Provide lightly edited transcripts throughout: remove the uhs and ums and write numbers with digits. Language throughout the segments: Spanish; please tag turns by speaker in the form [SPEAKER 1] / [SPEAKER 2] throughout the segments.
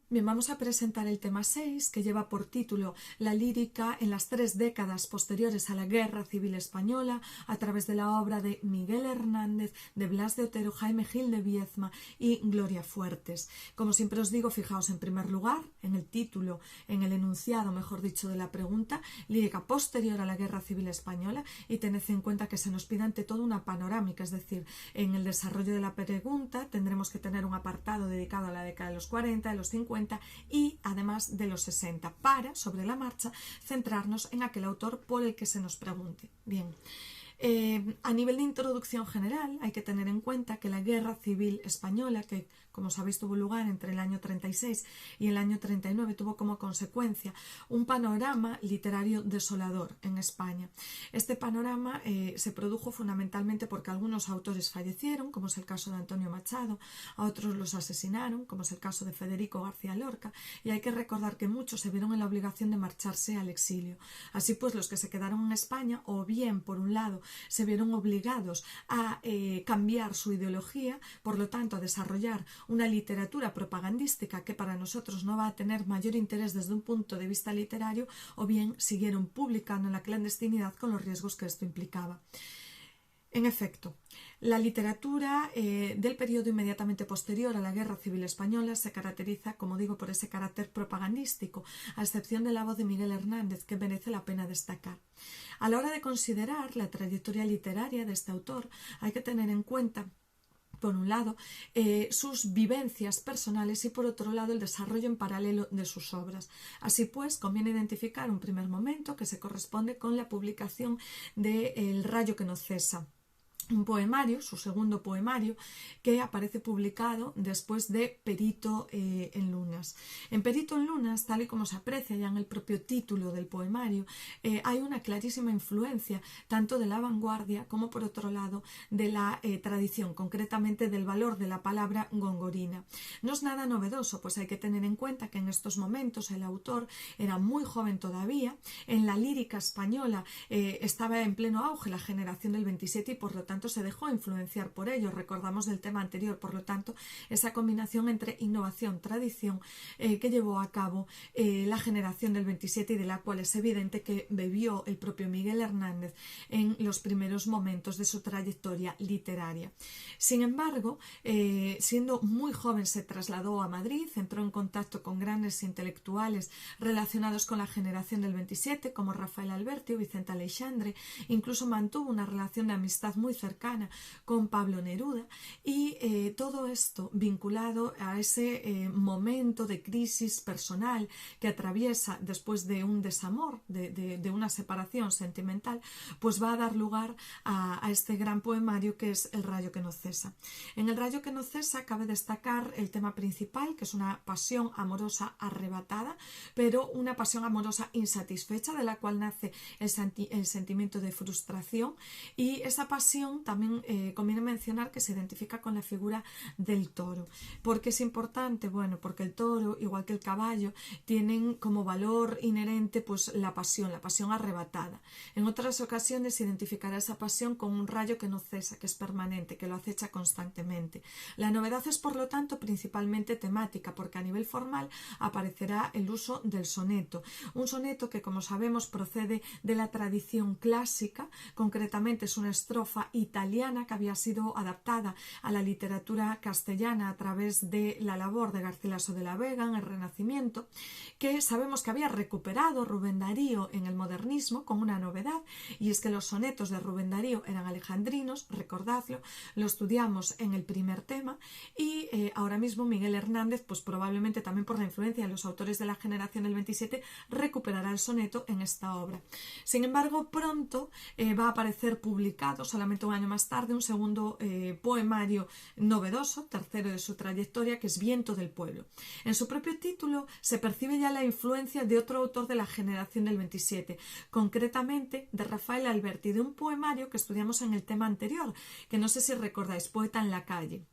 [SPEAKER 1] Bien, vamos a presentar el tema 6, que lleva por título La lírica en las 3 décadas posteriores a la Guerra Civil Española, a través de la obra de Miguel Hernández, de Blas de Otero, Jaime Gil de Viezma y Gloria Fuertes. Como siempre os digo, fijaos en primer lugar en el título, en el enunciado, mejor dicho, de la pregunta, lírica posterior a la Guerra Civil Española, y tened en cuenta que se nos pide ante todo una panorámica, es decir, en el desarrollo de la pregunta tendremos que tener un apartado dedicado a la década de los 40, de los 50 y además de los 60 para, sobre la marcha, centrarnos en aquel autor por el que se nos pregunte. Bien. A nivel de introducción general hay que tener en cuenta que la Guerra Civil Española, que como sabéis tuvo lugar entre el año 36 y el año 39, tuvo como consecuencia un panorama literario desolador en España. Este panorama se produjo fundamentalmente porque algunos autores fallecieron, como es el caso de Antonio Machado, a otros los asesinaron, como es el caso de Federico García Lorca, y hay que recordar que muchos se vieron en la obligación de marcharse al exilio. Así pues, los que se quedaron en España, o bien, por un lado, se vieron obligados a cambiar su ideología, por lo tanto a desarrollar una literatura propagandística que para nosotros no va a tener mayor interés desde un punto de vista literario, o bien siguieron publicando en la clandestinidad con los riesgos que esto implicaba. En efecto, la literatura del periodo inmediatamente posterior a la Guerra Civil Española se caracteriza, como digo, por ese carácter propagandístico, a excepción de la voz de Miguel Hernández, que merece la pena destacar. A la hora de considerar la trayectoria literaria de este autor, hay que tener en cuenta, por un lado, sus vivencias personales y por otro lado el desarrollo en paralelo de sus obras. Así pues, conviene identificar un primer momento que se corresponde con la publicación de El rayo que no cesa, un poemario, su segundo poemario, que aparece publicado después de Perito en Lunas. En Perito en Lunas, tal y como se aprecia ya en el propio título del poemario, hay una clarísima influencia tanto de la vanguardia como, por otro lado, de la tradición, concretamente del valor de la palabra gongorina. No es nada novedoso, pues hay que tener en cuenta que en estos momentos el autor era muy joven todavía, en la lírica española estaba en pleno auge la generación del 27 y por lo tanto se dejó influenciar por ello. Recordamos del tema anterior, por lo tanto, esa combinación entre innovación, tradición que llevó a cabo la generación del 27 y de la cual es evidente que bebió el propio Miguel Hernández en los primeros momentos de su trayectoria literaria. Sin embargo, siendo muy joven se trasladó a Madrid, entró en contacto con grandes intelectuales relacionados con la generación del 27 como Rafael Alberti o Vicente Aleixandre, incluso mantuvo una relación de amistad muy cercana con Pablo Neruda y todo esto vinculado a ese momento de crisis personal que atraviesa después de un desamor, de una separación sentimental, pues va a dar lugar a este gran poemario que es El rayo que no cesa. En El rayo que no cesa cabe destacar el tema principal, que es una pasión amorosa arrebatada, pero una pasión amorosa insatisfecha, de la cual nace el sentimiento de frustración, y esa pasión también conviene mencionar que se identifica con la figura del toro. ¿Por qué es importante? Bueno, porque el toro, igual que el caballo, tienen como valor inherente pues la pasión arrebatada. En otras ocasiones se identificará esa pasión con un rayo que no cesa, que es permanente, que lo acecha constantemente. La novedad es, por lo tanto, principalmente temática, porque a nivel formal aparecerá el uso del soneto. Un soneto que, como sabemos, procede de la tradición clásica, concretamente es una estrofa italiana que había sido adaptada a la literatura castellana a través de la labor de Garcilaso de la Vega en el Renacimiento, que sabemos que había recuperado Rubén Darío en el modernismo con una novedad, y es que los sonetos de Rubén Darío eran alejandrinos, recordadlo, lo estudiamos en el primer tema, y ahora mismo Miguel Hernández, pues probablemente también por la influencia de los autores de la generación del 27, recuperará el soneto en esta obra. Sin embargo, pronto va a aparecer publicado, solamente un año más tarde, un segundo poemario novedoso, tercero de su trayectoria, que es Viento del Pueblo. En su propio título se percibe ya la influencia de otro autor de la generación del 27, concretamente de Rafael Alberti, de un poemario que estudiamos en el tema anterior, que no sé si recordáis, Poeta en la calle.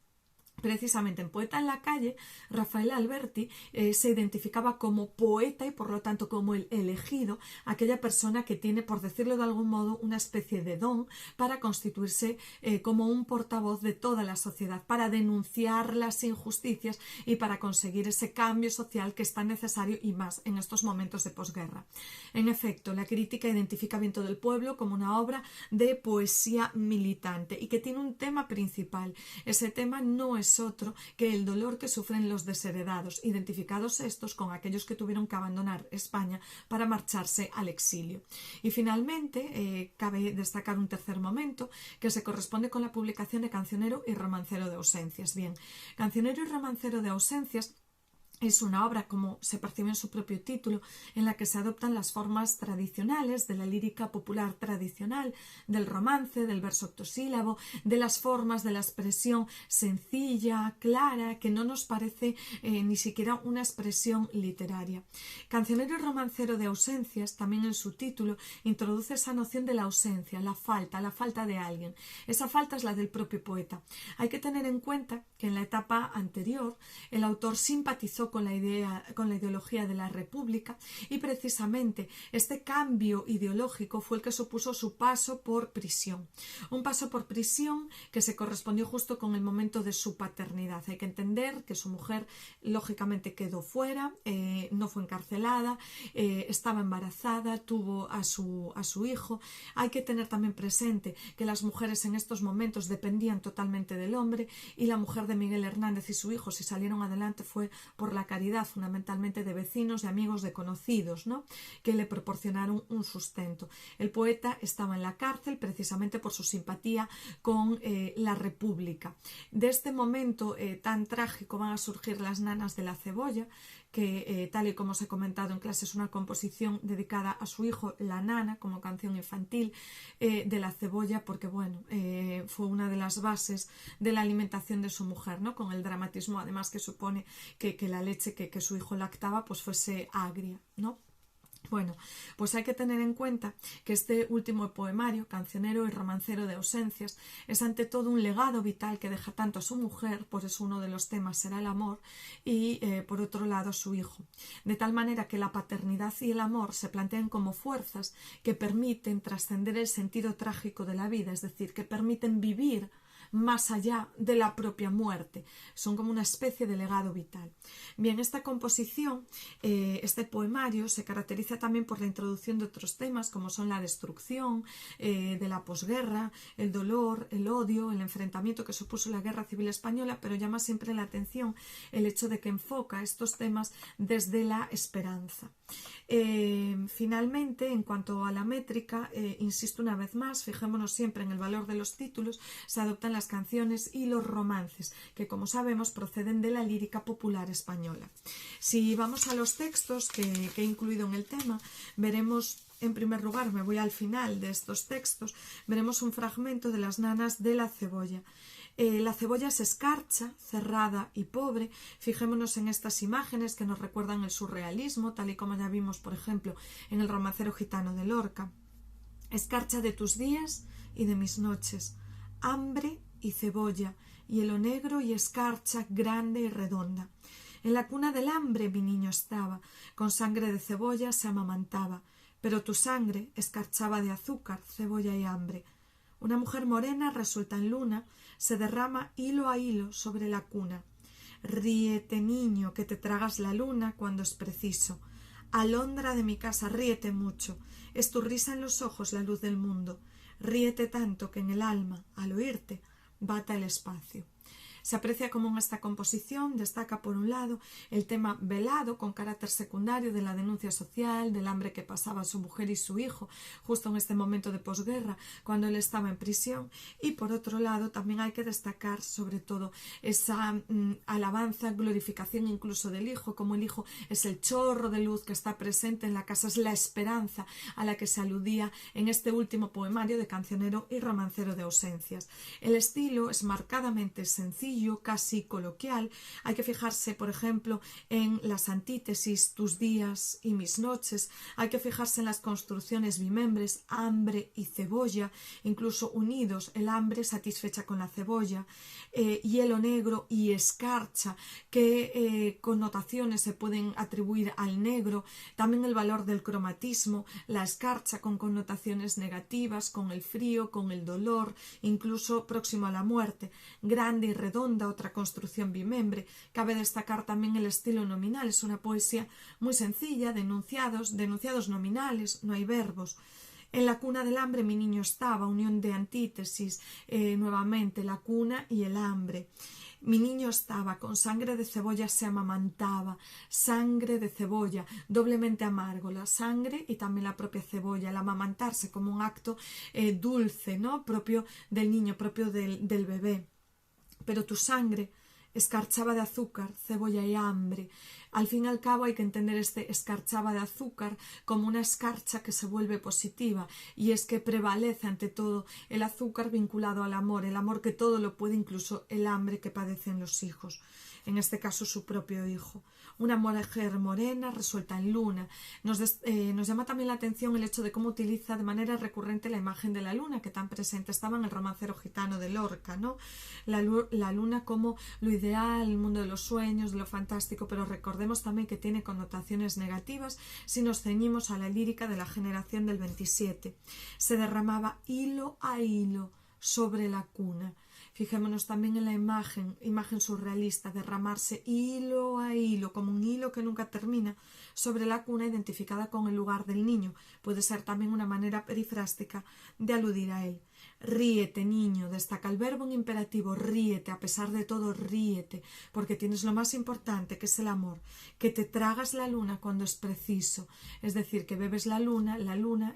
[SPEAKER 1] Precisamente en Poeta en la calle, Rafael Alberti se identificaba como poeta y por lo tanto como el elegido, aquella persona que tiene, por decirlo de algún modo, una especie de don para constituirse como un portavoz de toda la sociedad, para denunciar las injusticias y para conseguir ese cambio social que es tan necesario y más en estos momentos de posguerra. En efecto, la crítica identifica Viento del Pueblo como una obra de poesía militante y que tiene un tema principal. Ese tema no es otro que el dolor que sufren los desheredados, identificados estos con aquellos que tuvieron que abandonar España para marcharse al exilio. Y finalmente, cabe destacar un tercer momento que se corresponde con la publicación de Cancionero y Romancero de Ausencias. Bien, Cancionero y Romancero de Ausencias es una obra, como se percibe en su propio título, en la que se adoptan las formas tradicionales de la lírica popular tradicional, del romance, del verso octosílabo, de las formas de la expresión sencilla, clara, que no nos parece ni siquiera una expresión literaria. Cancionero y romancero de ausencias, también en su título, introduce esa noción de la ausencia, la falta de alguien. Esa falta es la del propio poeta. Hay que tener en cuenta que en la etapa anterior el autor simpatizó con la ideología de la República y precisamente este cambio ideológico fue el que supuso su paso por prisión. Un paso por prisión que se correspondió justo con el momento de su paternidad. Hay que entender que su mujer lógicamente quedó fuera, no fue encarcelada, estaba embarazada, tuvo a su hijo. Hay que tener también presente que las mujeres en estos momentos dependían totalmente del hombre y la mujer de Miguel Hernández y su hijo, si salieron adelante, fue por la caridad fundamentalmente de vecinos, de amigos, de conocidos, ¿no?, que le proporcionaron un sustento. El poeta estaba en la cárcel precisamente por su simpatía con la República. De este momento tan trágico van a surgir Las nanas de la cebolla, que tal y como os he comentado en clase es una composición dedicada a su hijo, La nana, como canción infantil de la cebolla, porque bueno, fue una de las bases de la alimentación de su mujer, ¿no?, con el dramatismo además que supone que la leche que su hijo lactaba pues fuese agria, ¿no? Bueno, pues hay que tener en cuenta que este último poemario, Cancionero y Romancero de Ausencias, es ante todo un legado vital que deja tanto a su mujer, por eso uno de los temas será el amor, y por otro lado a su hijo. De tal manera que la paternidad y el amor se plantean como fuerzas que permiten trascender el sentido trágico de la vida, es decir, que permiten vivir más allá de la propia muerte. Son como una especie de legado vital. Bien, esta composición, este poemario, se caracteriza también por la introducción de otros temas como son la destrucción de la posguerra, el dolor, el odio, el enfrentamiento que supuso la Guerra Civil Española, pero llama siempre la atención el hecho de que enfoca estos temas desde la esperanza. Finalmente, en cuanto a la métrica, insisto una vez más, fijémonos siempre en el valor de los títulos. Se adoptan las canciones y los romances, que como sabemos proceden de la lírica popular española. Si vamos a los textos que he incluido en el tema, veremos, en primer lugar, me voy al final de estos textos, veremos un fragmento de Las nanas de la cebolla. La cebolla es escarcha, cerrada y pobre. Fijémonos en estas imágenes que nos recuerdan el surrealismo, tal y como ya vimos, por ejemplo, en el romancero gitano de Lorca. Escarcha de tus días y de mis noches, hambre y cebolla, hielo negro y escarcha grande y redonda. En la cuna del hambre mi niño estaba, con sangre de cebolla se amamantaba, pero tu sangre escarchaba de azúcar, cebolla y hambre. Una mujer morena resuelta en luna se derrama hilo a hilo sobre la cuna. Ríete, niño, que te tragas la luna cuando es preciso. Alondra de mi casa, ríete mucho. Es tu risa en los ojos la luz del mundo. Ríete tanto que en el alma, al oírte, bata el espacio. Se aprecia cómo en esta composición destaca por un lado el tema velado con carácter secundario de la denuncia social, del hambre que pasaba su mujer y su hijo justo en este momento de posguerra cuando él estaba en prisión, y por otro lado también hay que destacar sobre todo esa alabanza, glorificación incluso del hijo, como el hijo es el chorro de luz que está presente en la casa, es la esperanza a la que se aludía en este último poemario de Cancionero y Romancero de Ausencias. El estilo es marcadamente sencillo, sencillo, casi coloquial. Hay que fijarse, por ejemplo, en las antítesis, tus días y mis noches. Hay que fijarse en las construcciones bimembres, hambre y cebolla, incluso unidos, el hambre satisfecha con la cebolla, hielo negro y escarcha, qué connotaciones se pueden atribuir al negro, también el valor del cromatismo, la escarcha con connotaciones negativas, con el frío, con el dolor, incluso próximo a la muerte, grande y redonda, otra construcción bimembre. Cabe destacar también el estilo nominal, es una poesía muy sencilla, denunciados nominales, no hay verbos. En la cuna del hambre mi niño estaba, unión de antítesis, nuevamente la cuna y el hambre. Mi niño estaba, con sangre de cebolla se amamantaba, sangre de cebolla, doblemente amargo, la sangre y también la propia cebolla, el amamantarse como un acto dulce, ¿no? Propio del niño, propio del bebé. Pero tu sangre escarchaba de azúcar, cebolla y hambre. Al fin y al cabo hay que entender este escarchaba de azúcar como una escarcha que se vuelve positiva, y es que prevalece ante todo el azúcar vinculado al amor, el amor que todo lo puede, incluso el hambre que padecen los hijos, en este caso su propio hijo. Una mujer morena resuelta en luna. Nos llama también la atención el hecho de cómo utiliza de manera recurrente la imagen de la luna, que tan presente estaba en el romancero gitano de Lorca, ¿no? La luna como lo ideal, el mundo de los sueños, de lo fantástico, pero recordemos también que tiene connotaciones negativas si nos ceñimos a la lírica de la generación del 27. Se derramaba hilo a hilo sobre la cuna. Fijémonos también en la imagen surrealista, derramarse hilo a hilo, como un hilo que nunca termina, sobre la cuna identificada con el lugar del niño. Puede ser también una manera perifrástica de aludir a él. Ríete, niño, destaca el verbo en imperativo, ríete, a pesar de todo, ríete, porque tienes lo más importante, que es el amor, que te tragas la luna cuando es preciso, es decir, que bebes la luna,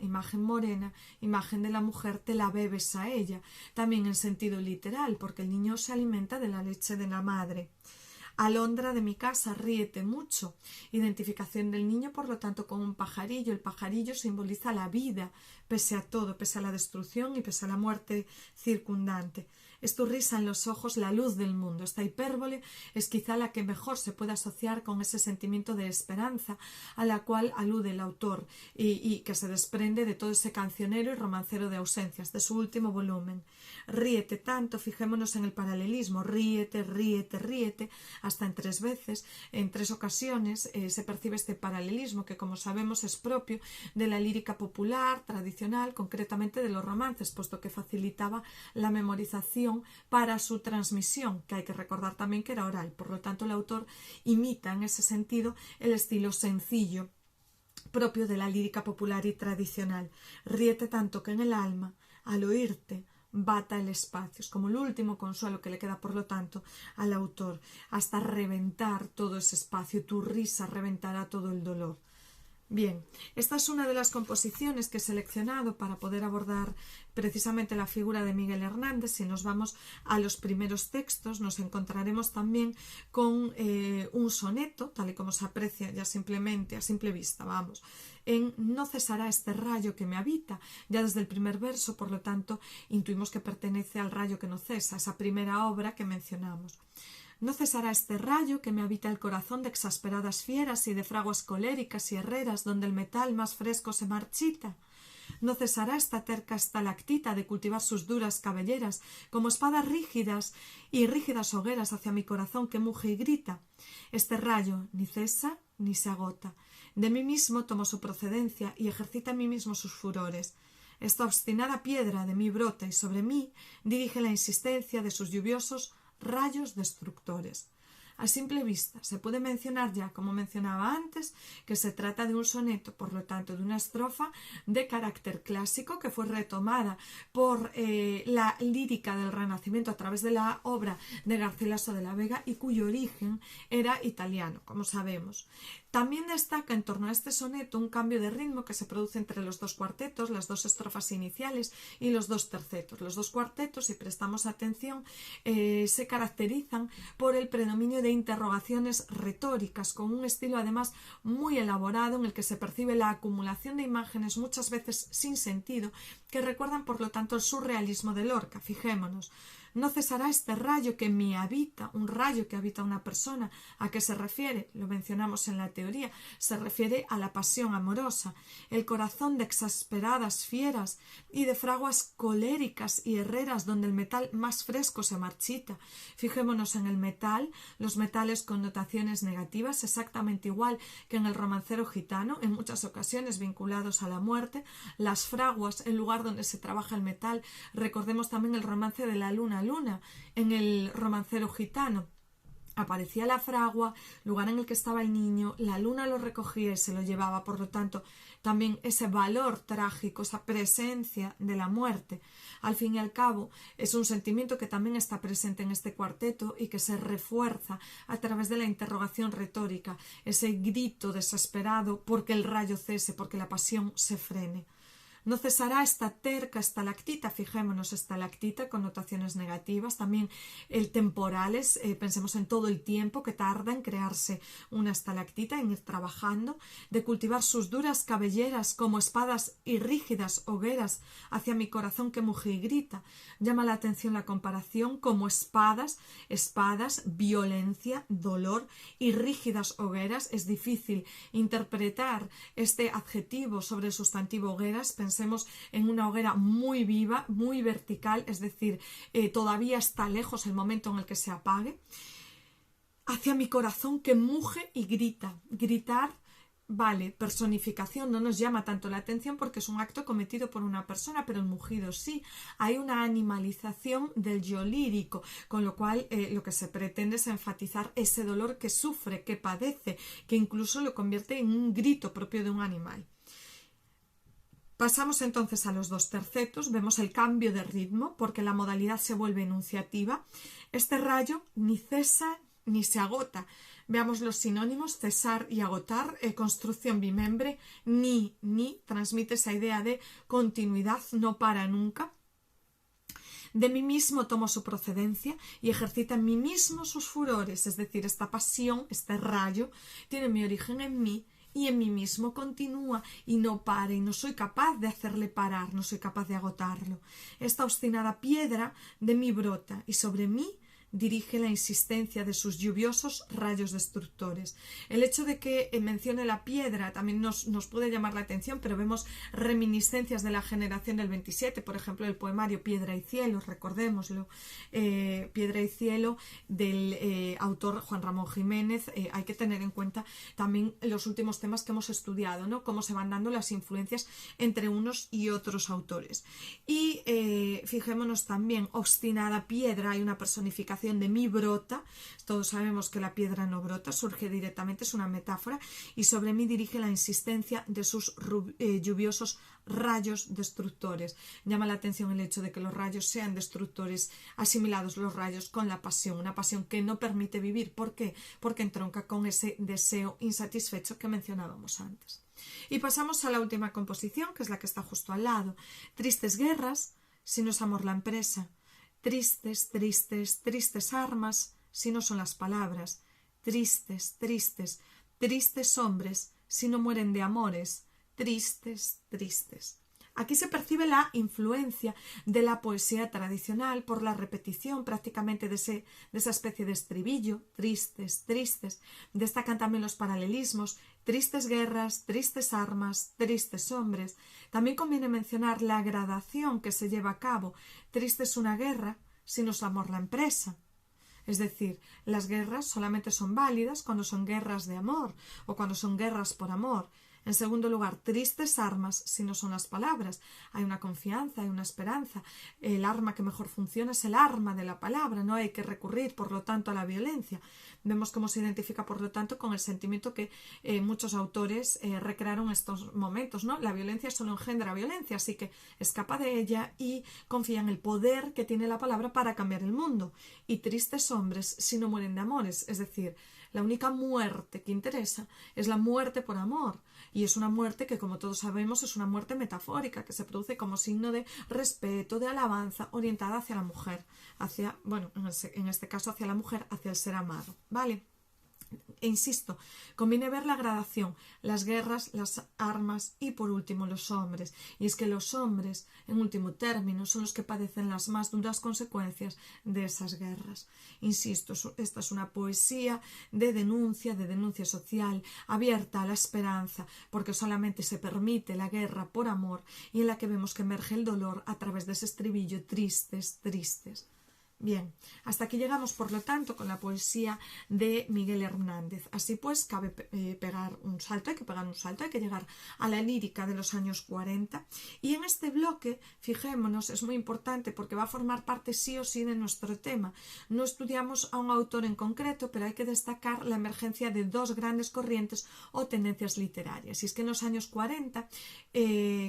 [SPEAKER 1] imagen morena, imagen de la mujer, te la bebes a ella, también en sentido literal, porque el niño se alimenta de la leche de la madre. Alondra de mi casa, ríete mucho. Identificación del niño, por lo tanto, con un pajarillo. El pajarillo simboliza la vida, pese a todo, pese a la destrucción y pese a la muerte circundante. Es tu risa en los ojos, la luz del mundo. Esta hipérbole es quizá la que mejor se puede asociar con ese sentimiento de esperanza a la cual alude el autor y que se desprende de todo ese cancionero y romancero de ausencias, de su último volumen. Ríete tanto, fijémonos en el paralelismo, ríete, ríete, ríete, hasta en 3 veces, en 3 ocasiones se percibe este paralelismo que, como sabemos, es propio de la lírica popular, tradicional, concretamente de los romances, puesto que facilitaba la memorización para su transmisión, que hay que recordar también que era oral. Por lo tanto, el autor imita en ese sentido el estilo sencillo propio de la lírica popular y tradicional. Ríete tanto que en el alma, al oírte, bata el espacio. Es como el último consuelo que le queda, por lo tanto, al autor, hasta reventar todo ese espacio. Tu risa reventará todo el dolor. Bien, esta es una de las composiciones que he seleccionado para poder abordar precisamente la figura de Miguel Hernández. Si nos vamos a los primeros textos, nos encontraremos también con un soneto, tal y como se aprecia ya simplemente a simple vista, vamos, en no cesará este rayo que me habita. Ya desde el primer verso, por lo tanto, intuimos que pertenece al rayo que no cesa, esa primera obra que mencionamos. No cesará este rayo que me habita el corazón de exasperadas fieras y de fraguas coléricas y herreras donde el metal más fresco se marchita. No cesará esta terca estalactita de cultivar sus duras cabelleras como espadas rígidas y rígidas hogueras hacia mi corazón que muge y grita. Este rayo ni cesa ni se agota. De mí mismo tomo su procedencia y ejercita en mí mismo sus furores. Esta obstinada piedra de mí brota y sobre mí dirige la insistencia de sus lluviosos rayos destructores. A simple vista se puede mencionar ya, como mencionaba antes, que se trata de un soneto, por lo tanto de una estrofa de carácter clásico que fue retomada por la lírica del Renacimiento a través de la obra de Garcilaso de la Vega y cuyo origen era italiano, como sabemos. También destaca en torno a este soneto un cambio de ritmo que se produce entre los 2 cuartetos, las 2 estrofas iniciales y los 2 tercetos. Los 2 cuartetos, si prestamos atención, se caracterizan por el predominio de interrogaciones retóricas, con un estilo además muy elaborado en el que se percibe la acumulación de imágenes muchas veces sin sentido, que recuerdan por lo tanto el surrealismo de Lorca. Fijémonos. No cesará este rayo que me habita, un rayo que habita una persona. ¿A qué se refiere? Lo mencionamos en la teoría. Se refiere a la pasión amorosa, el corazón de exasperadas fieras y de fraguas coléricas y herreras donde el metal más fresco se marchita. Fijémonos en el metal, los metales con notaciones negativas, exactamente igual que en el romancero gitano, en muchas ocasiones vinculados a la muerte. Las fraguas, el lugar donde se trabaja el metal. Recordemos también el romance de la luna en el romancero gitano. Aparecía la fragua, lugar en el que estaba el niño, la luna lo recogía y se lo llevaba, por lo tanto, también ese valor trágico, esa presencia de la muerte. Al fin y al cabo, es un sentimiento que también está presente en este cuarteto y que se refuerza a través de la interrogación retórica, ese grito desesperado porque el rayo cese, porque la pasión se frene. No cesará esta terca estalactita, fijémonos, estalactita con notaciones negativas, también el temporales, pensemos en todo el tiempo que tarda en crearse una estalactita, en ir trabajando, de cultivar sus duras cabelleras como espadas y rígidas hogueras hacia mi corazón que muge y grita. Llama la atención la comparación como espadas, violencia, dolor y rígidas hogueras. Es difícil interpretar este adjetivo sobre el sustantivo hogueras. Pensemos en una hoguera muy viva, muy vertical, es decir, todavía está lejos el momento en el que se apague. Hacia mi corazón que muge y grita. Gritar, vale, personificación no nos llama tanto la atención porque es un acto cometido por una persona, pero el mugido sí. Hay una animalización del yo lírico, con lo cual lo que se pretende es enfatizar ese dolor que sufre, que padece, que incluso lo convierte en un grito propio de un animal. Pasamos entonces a los dos tercetos, vemos el cambio de ritmo porque la modalidad se vuelve enunciativa. Este rayo ni cesa ni se agota. Veamos los sinónimos, cesar y agotar, construcción bimembre, ni, transmite esa idea de continuidad, no para nunca. De mí mismo tomo su procedencia y ejercita en mí mismo sus furores, es decir, esta pasión, este rayo, tiene mi origen en mí, y en mí mismo continúa y no para, y no soy capaz de hacerle parar, no soy capaz de agotarlo. Esta obstinada piedra de mí brota y sobre mí dirige la insistencia de sus lluviosos rayos destructores. El hecho de que mencione la piedra también nos puede llamar la atención, pero vemos reminiscencias de la generación del 27, por ejemplo, el poemario Piedra y Cielo, recordémoslo, Piedra y Cielo del autor Juan Ramón Jiménez. Hay que tener en cuenta también los últimos temas que hemos estudiado, ¿no? Cómo se van dando las influencias entre unos y otros autores. Y fijémonos también, obstinada piedra, hay una personificación de mí brota, todos sabemos que la piedra no brota, surge directamente, es una metáfora, y sobre mí dirige la insistencia de sus lluviosos rayos destructores. Llama la atención el hecho de que los rayos sean destructores, asimilados los rayos con la pasión, una pasión que no permite vivir. ¿Por qué? Porque entronca con ese deseo insatisfecho que mencionábamos antes. Y pasamos a la última composición, que es la que está justo al lado. Tristes guerras, si no es amor la empresa. Tristes, tristes, tristes armas, si no son las palabras. Tristes, tristes, tristes hombres, si no mueren de amores. Tristes, tristes. Aquí se percibe la influencia de la poesía tradicional por la repetición prácticamente de esa especie de estribillo, tristes, tristes. Destacan también los paralelismos, tristes guerras, tristes armas, tristes hombres. También conviene mencionar la gradación que se lleva a cabo. Triste es una guerra, si no es amor la empresa. Es decir, las guerras solamente son válidas cuando son guerras de amor o cuando son guerras por amor. En segundo lugar, tristes armas, si no son las palabras. Hay una confianza, hay una esperanza. El arma que mejor funciona es el arma de la palabra. No hay que recurrir, por lo tanto, a la violencia. Vemos cómo se identifica, por lo tanto, con el sentimiento que muchos autores recrearon estos momentos, ¿no? La violencia solo engendra violencia, así que escapa de ella y confía en el poder que tiene la palabra para cambiar el mundo. Y tristes hombres, si no mueren de amores, es decir, la única muerte que interesa es la muerte por amor, y es una muerte que, como todos sabemos, es una muerte metafórica que se produce como signo de respeto, de alabanza, orientada hacia la mujer, hacia, bueno, en este caso hacia la mujer, hacia el ser amado, ¿vale? insisto, conviene ver la gradación, las guerras, las armas y por último los hombres. Y es que los hombres, en último término, son los que padecen las más duras consecuencias de esas guerras. Insisto, esta es una poesía de denuncia social, abierta a la esperanza, porque solamente se permite la guerra por amor y en la que vemos que emerge el dolor a través de ese estribillo tristes, tristes. Bien, hasta aquí llegamos, por lo tanto, con la poesía de Miguel Hernández. Así pues, cabe pegar un salto, hay que pegar un salto, hay que llegar a la lírica de los años 40. Y en este bloque, fijémonos, es muy importante porque va a formar parte sí o sí de nuestro tema. No estudiamos a un autor en concreto, pero hay que destacar la emergencia de dos grandes corrientes o tendencias literarias. Y es que en los años 40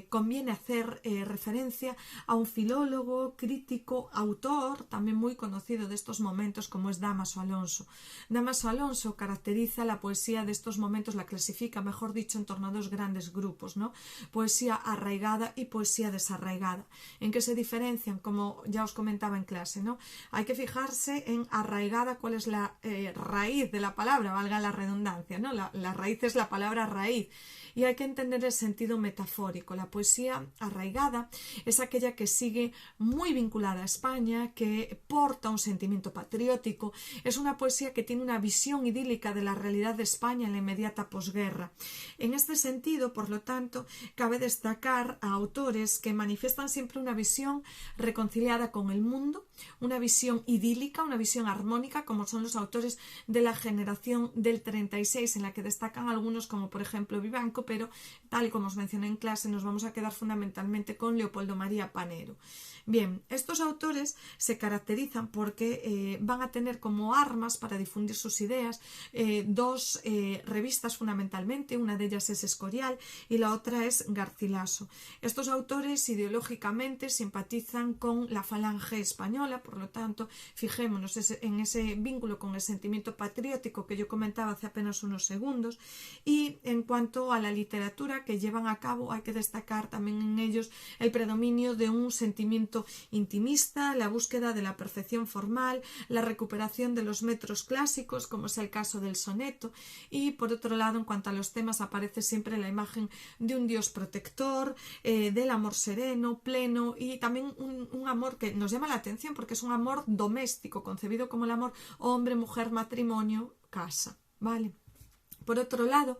[SPEAKER 1] conviene hacer referencia a un filólogo, crítico, autor, también muy conocido de estos momentos, como es Dámaso Alonso. Dámaso Alonso caracteriza la poesía de estos momentos, la clasifica, mejor dicho, en torno a dos grandes grupos, ¿no? Poesía arraigada y poesía desarraigada. ¿En qué se diferencian? Como ya os comentaba en clase, ¿no? Hay que fijarse en arraigada, cuál es la raíz de la palabra, valga la redundancia, ¿no? La raíz es la palabra raíz. Y hay que entender el sentido metafórico. La poesía arraigada es aquella que sigue muy vinculada a España, que porta un sentimiento patriótico. Es una poesía que tiene una visión idílica de la realidad de España en la inmediata posguerra. En este sentido, por lo tanto, cabe destacar a autores que manifiestan siempre una visión reconciliada con el mundo, una visión idílica, una visión armónica, como son los autores de la generación del 36, en la que destacan algunos como por ejemplo Vivanco, pero tal y como os mencioné en clase nos vamos a quedar fundamentalmente con Leopoldo María Panero. Bien, estos autores se caracterizan porque van a tener como armas para difundir sus ideas dos revistas fundamentalmente, una de ellas es Escorial y la otra es Garcilaso. Estos autores ideológicamente simpatizan con la falange española, por lo tanto, fijémonos en ese vínculo con el sentimiento patriótico que yo comentaba hace apenas unos segundos. Y en cuanto a la literatura que llevan a cabo, hay que destacar también en ellos el predominio de un sentimiento intimista, la búsqueda de la perfección formal, la recuperación de los metros clásicos, como es el caso del soneto, y por otro lado, en cuanto a los temas, aparece siempre la imagen de un Dios protector, del amor sereno, pleno, y también un amor que nos llama la atención porque es un amor doméstico, concebido como el amor hombre, mujer, matrimonio, casa, ¿vale? Por otro lado,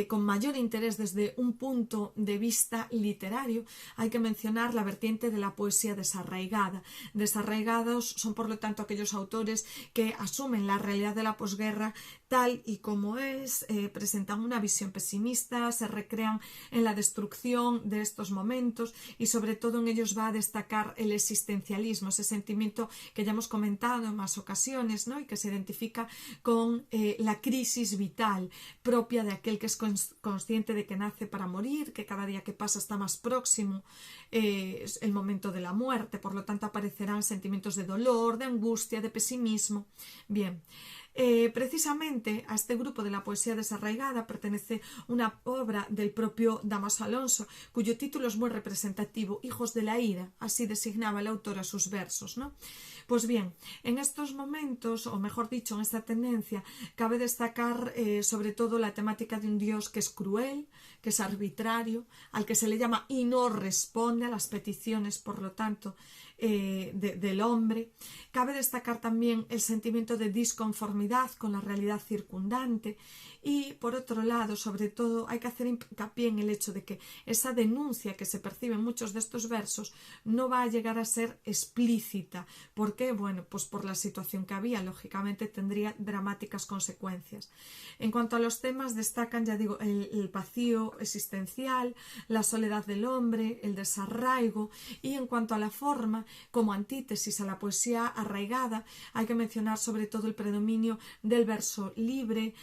[SPEAKER 1] con mayor interés desde un punto de vista literario, hay que mencionar la vertiente de la poesía desarraigada. Desarraigados son, por lo tanto, aquellos autores que asumen la realidad de la posguerra tal y como es, presentan una visión pesimista, se recrean en la destrucción de estos momentos y sobre todo en ellos va a destacar el existencialismo, ese sentimiento que ya hemos comentado en más ocasiones, ¿no? Y que se identifica con la crisis vital propia de aquel que es consciente de que nace para morir, que cada día que pasa está más próximo el momento de la muerte, por lo tanto aparecerán sentimientos de dolor, de angustia, de pesimismo. Bien, precisamente a este grupo de la poesía desarraigada pertenece una obra del propio Dámaso Alonso, cuyo título es muy representativo, Hijos de la ira, así designaba el autor a sus versos, ¿no? Pues bien, en estos momentos, o mejor dicho, en esta tendencia, cabe destacar sobre todo la temática de un Dios que es cruel, que es arbitrario, al que se le llama y no responde a las peticiones, por lo tanto, del hombre. Cabe destacar también el sentimiento de disconformidad con la realidad circundante y, por otro lado, sobre todo, hay que hacer hincapié en el hecho de que esa denuncia que se percibe en muchos de estos versos no va a llegar a ser explícita. ¿Por qué? Bueno, pues por la situación que había, lógicamente tendría dramáticas consecuencias. En cuanto a los temas, destacan, ya digo, el vacío existencial, la soledad del hombre, el desarraigo, y en cuanto a la forma, como antítesis a la poesía arraigada, hay que mencionar sobre todo el predominio del verso libre,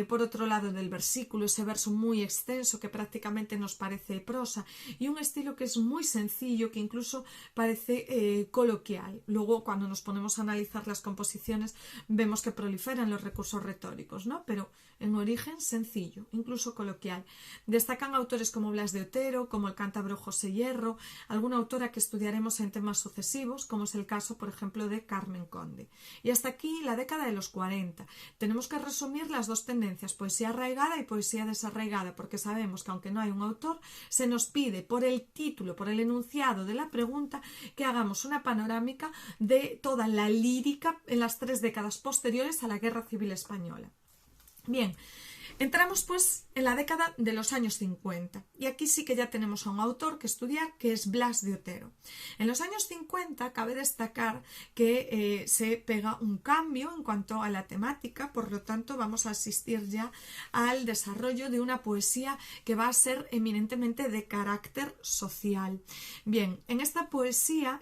[SPEAKER 1] por otro lado del versículo, ese verso muy extenso que prácticamente nos parece prosa, y un estilo que es muy sencillo, que incluso parece coloquial. Luego, cuando nos ponemos a analizar las composiciones, vemos que proliferan los recursos retóricos, ¿no? Pero en origen sencillo, incluso coloquial. Destacan autores como Blas de Otero, como el cántabro José Hierro, alguna autora que estudiaremos en temas sucesivos, como es el caso, por ejemplo, de Carmen Conde. Y hasta aquí la década de los 40. Tenemos que resumir las dos tendencias, poesía arraigada y poesía desarraigada, porque sabemos que aunque no hay un autor, se nos pide por el título, por el enunciado de la pregunta, que hagamos una panorámica de toda la lírica en las 3 décadas posteriores a la Guerra Civil Española. Bien, entramos pues en la década de los años 50 y aquí sí que ya tenemos a un autor que estudiar, que es Blas de Otero. En los años 50 cabe destacar que se pega un cambio en cuanto a la temática, por lo tanto vamos a asistir ya al desarrollo de una poesía que va a ser eminentemente de carácter social. Bien, en esta poesía,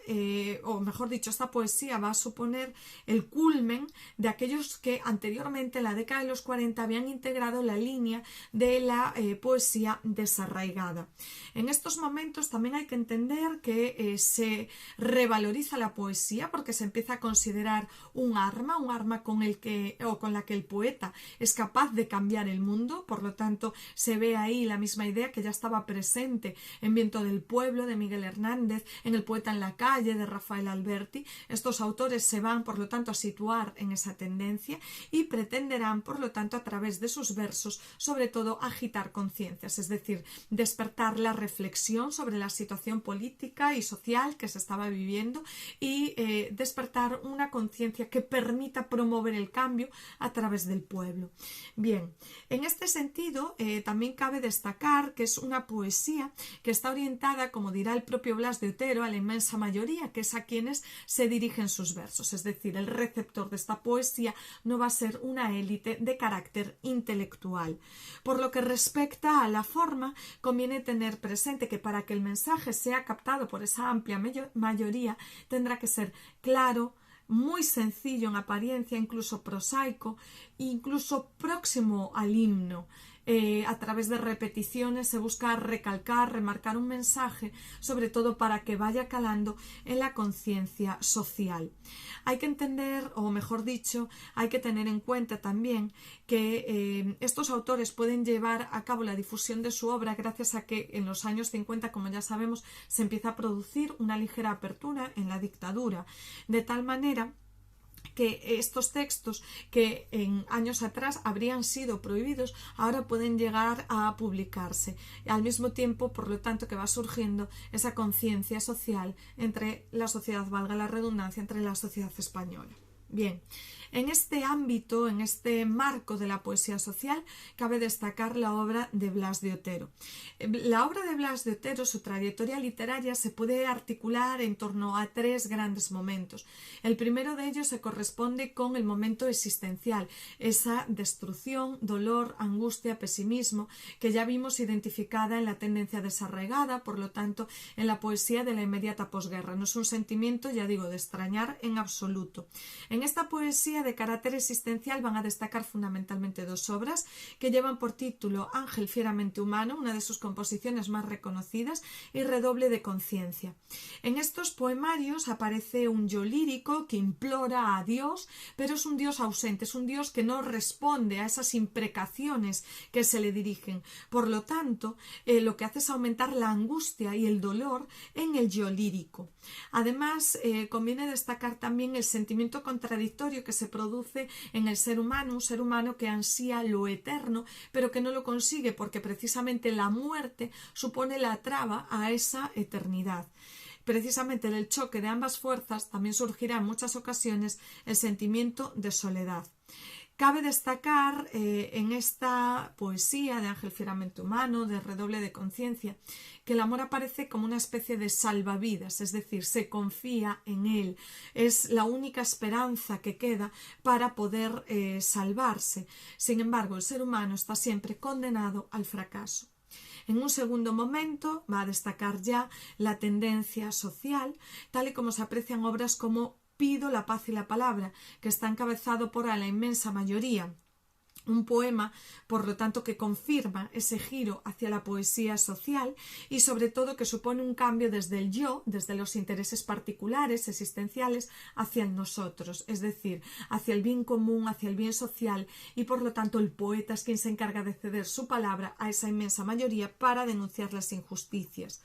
[SPEAKER 1] o mejor dicho, esta poesía va a suponer el culmen de aquellos que anteriormente en la década de los 40 habían integrado la línea de la poesía desarraigada. En estos momentos también hay que entender que se revaloriza la poesía porque se empieza a considerar un arma con el que, o con la que el poeta es capaz de cambiar el mundo. Por lo tanto, se ve ahí la misma idea que ya estaba presente en Viento del Pueblo de Miguel Hernández, en El poeta en la calle de Rafael Alberti. Estos autores se van, por lo tanto, a situar en esa tendencia y pretenderán, por lo tanto, a través de sus versos, sobre todo agitar conciencias, es decir, despertar la reflexión sobre la situación política y social que se estaba viviendo y despertar una conciencia que permita promover el cambio a través del pueblo. Bien, en este sentido también cabe destacar que es una poesía que está orientada, como dirá el propio Blas de Otero, a la inmensa mayoría, que es a quienes se dirigen sus versos, es decir, el receptor de esta poesía no va a ser una élite de carácter intelectual. Por lo que respecta a la forma, conviene tener presente que para que el mensaje sea captado por esa amplia mayoría tendrá que ser claro, muy sencillo en apariencia, incluso prosaico, incluso próximo al himno. A través de repeticiones se busca recalcar, remarcar un mensaje, sobre todo para que vaya calando en la conciencia social. Hay que entender, o mejor dicho, hay que tener en cuenta también que estos autores pueden llevar a cabo la difusión de su obra gracias a que en los años 50, como ya sabemos, se empieza a producir una ligera apertura en la dictadura, de tal manera que estos textos que en años atrás habrían sido prohibidos ahora pueden llegar a publicarse, al mismo tiempo, por lo tanto, que va surgiendo esa conciencia social entre la sociedad, valga la redundancia, entre la sociedad española. Bien, en este ámbito, en este marco de la poesía social, cabe destacar la obra de Blas de Otero. La obra de Blas de Otero, su trayectoria literaria, se puede articular en torno a 3 grandes momentos. El primero de ellos se corresponde con el momento existencial, esa destrucción, dolor, angustia, pesimismo, que ya vimos identificada en la tendencia desarraigada, por lo tanto, en la poesía de la inmediata posguerra. No es un sentimiento, ya digo, de extrañar en absoluto. En esta poesía de carácter existencial van a destacar fundamentalmente 2 obras que llevan por título Ángel fieramente humano, una de sus composiciones más reconocidas, y Redoble de conciencia. En estos poemarios aparece un yo lírico que implora a Dios, pero es un Dios ausente, es un Dios que no responde a esas imprecaciones que se le dirigen. Por lo tanto, lo que hace es aumentar la angustia y el dolor en el yo lírico. Además, conviene destacar también el sentimiento contradictorio que se produce en el ser humano, un ser humano que ansía lo eterno, pero que no lo consigue porque precisamente la muerte supone la traba a esa eternidad. Precisamente del choque de ambas fuerzas también surgirá en muchas ocasiones el sentimiento de soledad. Cabe destacar en esta poesía de Ángel fieramente humano, de Redoble de conciencia, que el amor aparece como una especie de salvavidas, es decir, se confía en él, es la única esperanza que queda para poder salvarse. Sin embargo, el ser humano está siempre condenado al fracaso. En un segundo momento va a destacar ya la tendencia social, tal y como se aprecian obras como Pido la paz y la palabra, que está encabezado por la inmensa mayoría. Un poema, por lo tanto, que confirma ese giro hacia la poesía social y sobre todo que supone un cambio desde el yo, desde los intereses particulares, existenciales, hacia el nosotros, es decir, hacia el bien común, hacia el bien social, y por lo tanto el poeta es quien se encarga de ceder su palabra a esa inmensa mayoría para denunciar las injusticias.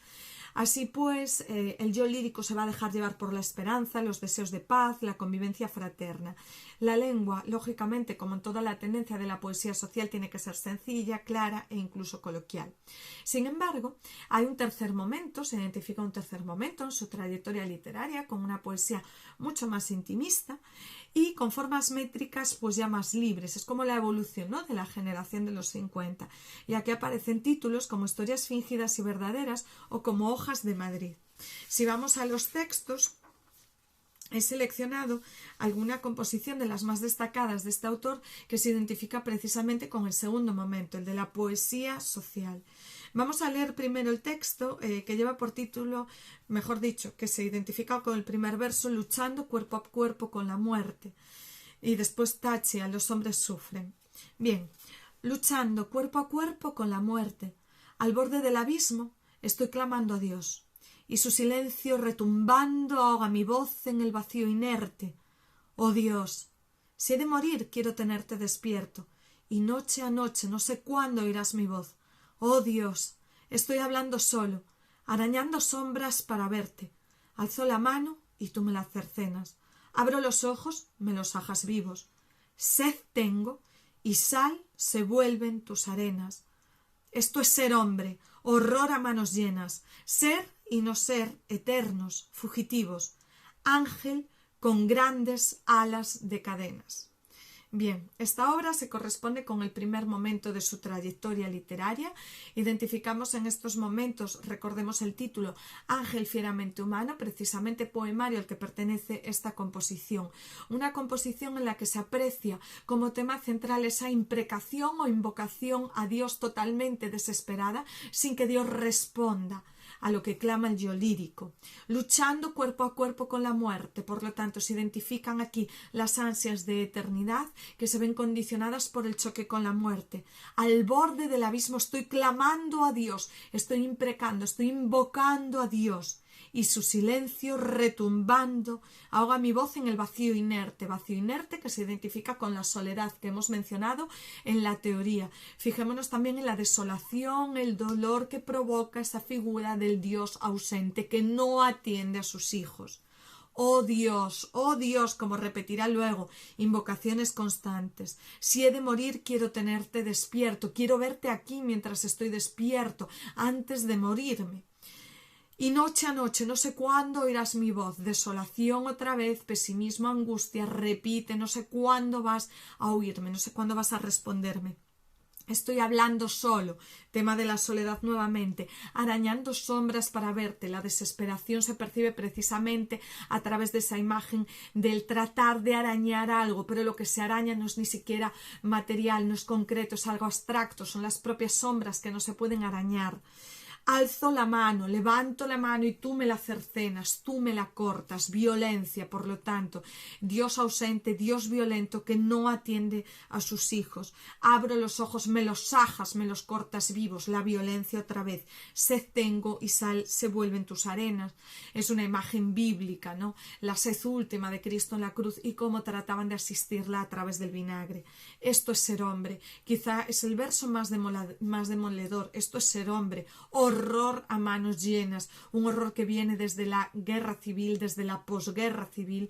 [SPEAKER 1] Así pues, el yo lírico se va a dejar llevar por la esperanza, los deseos de paz, la convivencia fraterna. La lengua, lógicamente, como en toda la tendencia de la poesía social, tiene que ser sencilla, clara e incluso coloquial. Sin embargo, hay un tercer momento, se identifica un tercer momento en su trayectoria literaria con una poesía mucho más intimista y con formas métricas pues ya más libres. Es como la evolución, ¿no?, de la generación de los 50. Y aquí aparecen títulos como Historias fingidas y verdaderas o como Hojas de Madrid. Si vamos a los textos, he seleccionado alguna composición de las más destacadas de este autor que se identifica precisamente con el segundo momento, el de la poesía social. Vamos a leer primero el texto que lleva por título, mejor dicho, que se identifica con el primer verso, Luchando cuerpo a cuerpo con la muerte. Y después Tachia, Los hombres sufren. Bien, luchando cuerpo a cuerpo con la muerte. Al borde del abismo estoy clamando a Dios. Y su silencio retumbando ahoga mi voz en el vacío inerte. Oh Dios, si he de morir quiero tenerte despierto. Y noche a noche no sé cuándo oirás mi voz. Oh Dios, estoy hablando solo, arañando sombras para verte. Alzo la mano y tú me la cercenas. Abro los ojos, me los ajas vivos. Sed tengo y sal se vuelven tus arenas. Esto es ser hombre, horror a manos llenas, ser y no ser, eternos, fugitivos, ángel con grandes alas de cadenas. Bien, esta obra se corresponde con el primer momento de su trayectoria literaria. Identificamos en estos momentos, recordemos el título, Ángel fieramente humano, precisamente poemario al que pertenece esta composición. Una composición en la que se aprecia como tema central esa imprecación o invocación a Dios totalmente desesperada, sin que Dios responda a lo que clama el yo lírico, luchando cuerpo a cuerpo con la muerte. Por lo tanto, se identifican aquí las ansias de eternidad que se ven condicionadas por el choque con la muerte. Al borde del abismo estoy clamando a Dios, estoy imprecando, estoy invocando a Dios. Y su silencio retumbando ahoga mi voz en el vacío inerte que se identifica con la soledad que hemos mencionado en la teoría. Fijémonos también en la desolación, el dolor que provoca esa figura del Dios ausente que no atiende a sus hijos. Oh Dios, como repetirá luego, invocaciones constantes. Si he de morir, quiero tenerte despierto, quiero verte aquí mientras estoy despierto, antes de morirme. Y noche a noche, no sé cuándo oirás mi voz, desolación otra vez, pesimismo, angustia, repite, no sé cuándo vas a oírme, no sé cuándo vas a responderme. Estoy hablando solo, tema de la soledad nuevamente, arañando sombras para verte. La desesperación se percibe precisamente a través de esa imagen del tratar de arañar algo, pero lo que se araña no es ni siquiera material, no es concreto, es algo abstracto, son las propias sombras que no se pueden arañar. Alzo la mano, levanto la mano y tú me la cercenas, tú me la cortas. Violencia, por lo tanto. Dios ausente, Dios violento que no atiende a sus hijos. Abro los ojos, me los ajas, me los cortas vivos. La violencia otra vez. Sed tengo y sal se vuelven tus arenas. Es una imagen bíblica, ¿no? La sed última de Cristo en la cruz y cómo trataban de asistirla a través del vinagre. Esto es ser hombre. Quizá es el verso más demoledor. Esto es ser hombre. Horror a manos llenas, un horror que viene desde la guerra civil, desde la posguerra civil,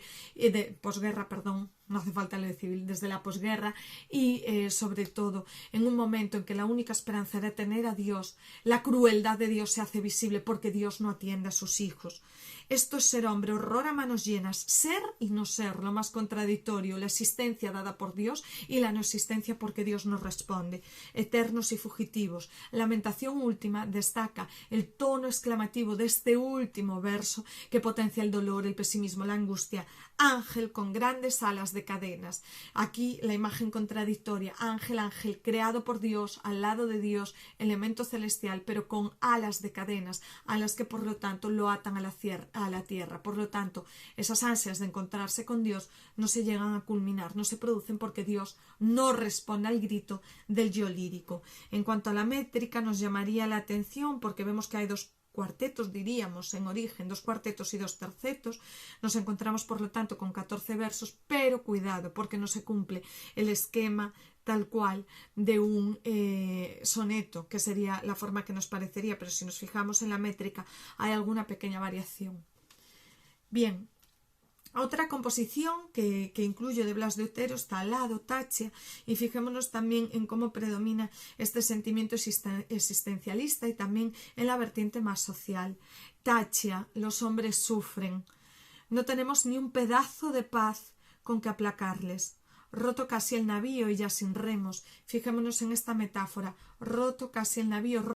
[SPEAKER 1] no hace falta lo de civil, desde la posguerra y sobre todo en un momento en que la única esperanza era tener a Dios, la crueldad de Dios se hace visible porque Dios no atiende a sus hijos. Esto es ser hombre, horror a manos llenas, ser y no ser, lo más contradictorio, la existencia dada por Dios y la no existencia porque Dios no responde, eternos y fugitivos. Lamentación última destaca el tono exclamativo de este último verso que potencia el dolor, el pesimismo, la angustia. Ángel con grandes alas de cadenas. Aquí la imagen contradictoria, ángel, ángel, creado por Dios, al lado de Dios, elemento celestial, pero con alas de cadenas, alas que por lo tanto lo atan a la tierra. Por lo tanto, esas ansias de encontrarse con Dios no se llegan a culminar, no se producen porque Dios no responde al grito del yo lírico. En cuanto a la métrica, nos llamaría la atención porque vemos que hay dos cuartetos, diríamos, en origen, 2 cuartetos y 2 tercetos. Nos encontramos, por lo tanto, con 14 versos, pero cuidado, porque no se cumple el esquema tal cual de un soneto, que sería la forma que nos parecería, pero si nos fijamos en la métrica hay alguna pequeña variación. Bien, otra composición que incluyo de Blas de Otero está Alado, Taccia, y fijémonos también en cómo predomina este sentimiento existencialista y también en la vertiente más social. Taccia, los hombres sufren, no tenemos ni un pedazo de paz con que aplacarles. Roto casi el navío y ya sin remos. Fijémonos en esta metáfora. Roto casi el navío,